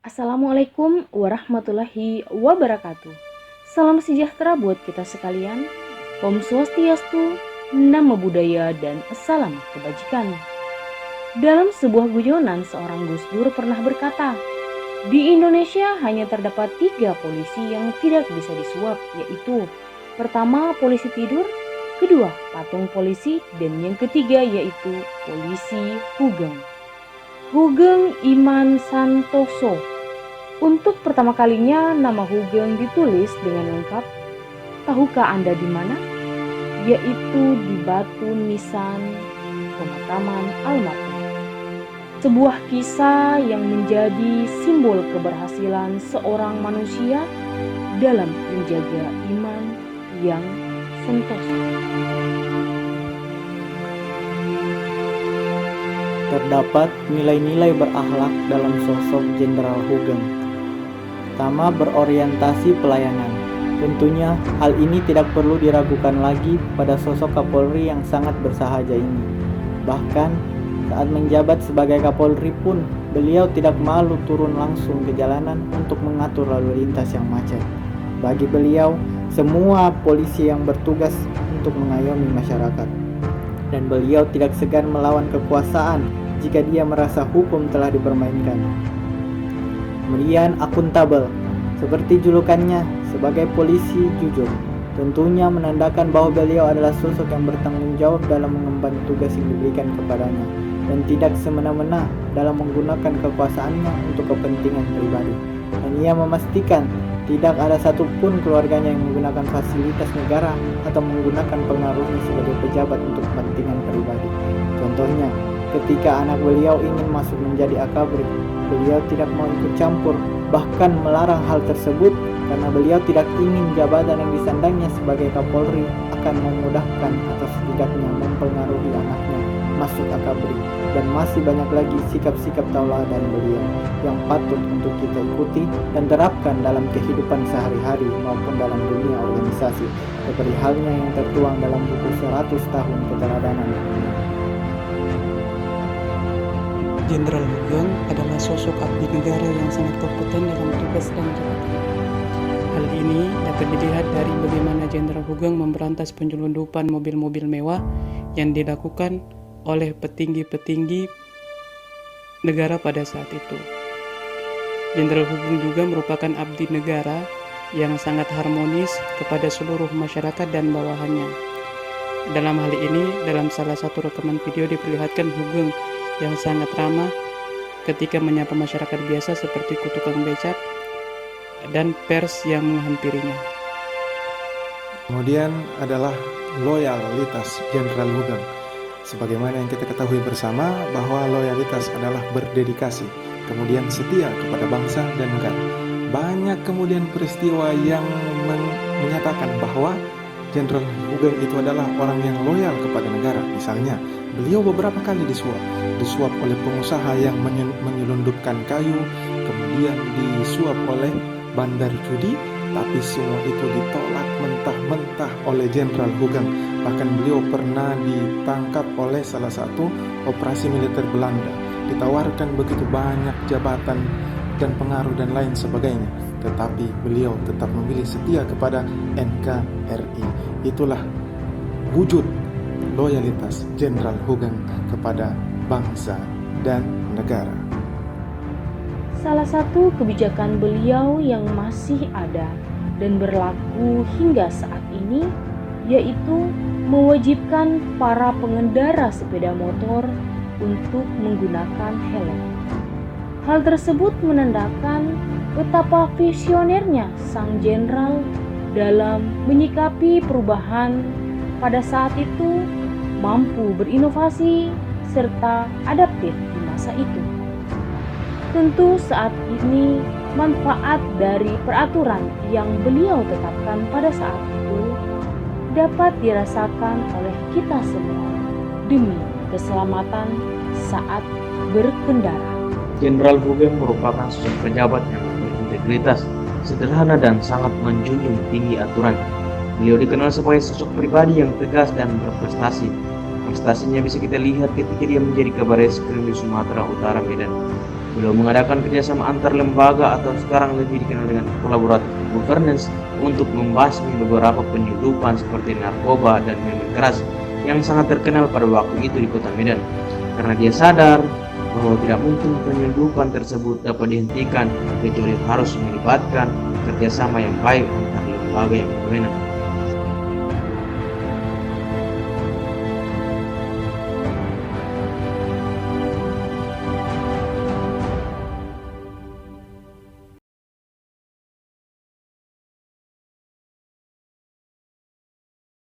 Assalamualaikum warahmatullahi wabarakatuh. Salam sejahtera buat kita sekalian. Om Swastiastu, Namo Buddhaya, dan Salam Kebajikan. Dalam sebuah guyonan, seorang Gus Dur pernah berkata, di Indonesia hanya terdapat 3 polisi yang tidak bisa disuap, yaitu pertama polisi tidur, kedua patung polisi, dan yang ketiga yaitu polisi Hugeng. Hugeng Iman Santoso. Untuk pertama kalinya nama Hugeng ditulis dengan lengkap. Tahukah Anda di mana? Yaitu di batu nisan pemakaman almarhum. Sebuah kisah yang menjadi simbol keberhasilan seorang manusia dalam menjaga iman yang sentosa. Terdapat nilai-nilai berakhlak dalam sosok Jenderal Hugeng. Pertama, berorientasi pelayanan. Tentunya hal ini tidak perlu diragukan lagi pada sosok Kapolri yang sangat bersahaja ini. Bahkan saat menjabat sebagai Kapolri pun beliau tidak malu turun langsung ke jalanan untuk mengatur lalu lintas yang macet. Bagi beliau, semua polisi yang bertugas untuk mengayomi masyarakat. Dan beliau tidak segan melawan kekuasaan jika dia merasa hukum telah dipermainkan. Kemudian akuntabel, seperti julukannya sebagai polisi jujur, tentunya menandakan bahwa beliau adalah sosok yang bertanggung jawab dalam mengemban tugas yang diberikan kepadanya dan tidak semena-mena dalam menggunakan kekuasaannya untuk kepentingan pribadi. Dan ia memastikan tidak ada satupun keluarganya yang menggunakan fasilitas negara atau menggunakan pengaruhnya sebagai pejabat untuk kepentingan pribadi. Contohnya, ketika anak beliau ingin masuk menjadi akabri, beliau tidak mau ikut campur, bahkan melarang hal tersebut karena beliau tidak ingin jabatan yang disandangnya sebagai Kapolri akan memudahkan atau setidaknya mempengaruhi anaknya masuk akabri. Dan masih banyak lagi sikap-sikap tauladan beliau yang patut untuk kita ikuti dan terapkan dalam kehidupan sehari-hari maupun dalam dunia organisasi, seperti halnya yang tertuang dalam buku 100 tahun keteladanan. Jenderal Hugeng adalah sosok abdi negara yang sangat kompeten dalam tugas dan jabatan. Hal ini dapat dilihat dari bagaimana Jenderal Hugeng memberantas penyelundupan mobil-mobil mewah yang dilakukan oleh petinggi-petinggi negara pada saat itu. Jenderal Hugeng juga merupakan abdi negara yang sangat harmonis kepada seluruh masyarakat dan bawahannya. Dalam hal ini, dalam salah satu rekaman video diperlihatkan Hugeng yang sangat ramah ketika menyapa masyarakat biasa seperti tukang becak dan pers yang menghampirinya. Kemudian adalah loyalitas Jenderal Hugeng. Sebagaimana yang kita ketahui bersama bahwa loyalitas adalah berdedikasi, kemudian setia kepada bangsa dan negara. Banyak kemudian peristiwa yang menyatakan bahwa Jenderal Hugeng itu adalah orang yang loyal kepada negara. Misalnya, beliau beberapa kali disuap oleh pengusaha yang menyelundupkan kayu, kemudian disuap oleh bandar judi, tapi semua itu ditolak mentah-mentah oleh Jenderal Hugeng. Bahkan beliau pernah ditangkap oleh salah satu operasi militer Belanda, ditawarkan begitu banyak jabatan dan pengaruh dan lain sebagainya, tetapi beliau tetap memilih setia kepada NKRI. Itulah wujud loyalitas Jenderal Hugeng kepada bangsa dan negara. Salah satu kebijakan beliau yang masih ada dan berlaku hingga saat ini yaitu mewajibkan para pengendara sepeda motor untuk menggunakan helm. Hal tersebut menandakan betapa visionernya sang jenderal dalam menyikapi perubahan pada saat itu, mampu berinovasi serta adaptif di masa itu. Tentu saat ini manfaat dari peraturan yang beliau tetapkan pada saat itu dapat dirasakan oleh kita semua demi keselamatan saat berkendara. Jenderal Hugeng merupakan sosok pejabat yang berintegritas, sederhana dan sangat menjunjung tinggi aturan. Beliau dikenal sebagai sosok pribadi yang tegas dan berprestasi. Prestasinya bisa kita lihat ketika dia menjadi Kabareskrim di Sumatera Utara, Medan. Beliau mengadakan kerjasama antar lembaga atau sekarang lebih dikenal dengan collaborative governance untuk membasmi beberapa penyeludupan seperti narkoba dan minuman keras yang sangat terkenal pada waktu itu di kota Medan. Karena dia sadar bahwa tidak mungkin penyeludupan tersebut dapat dihentikan kecuali harus melibatkan kerjasama yang baik antar lembaga yang berwenang.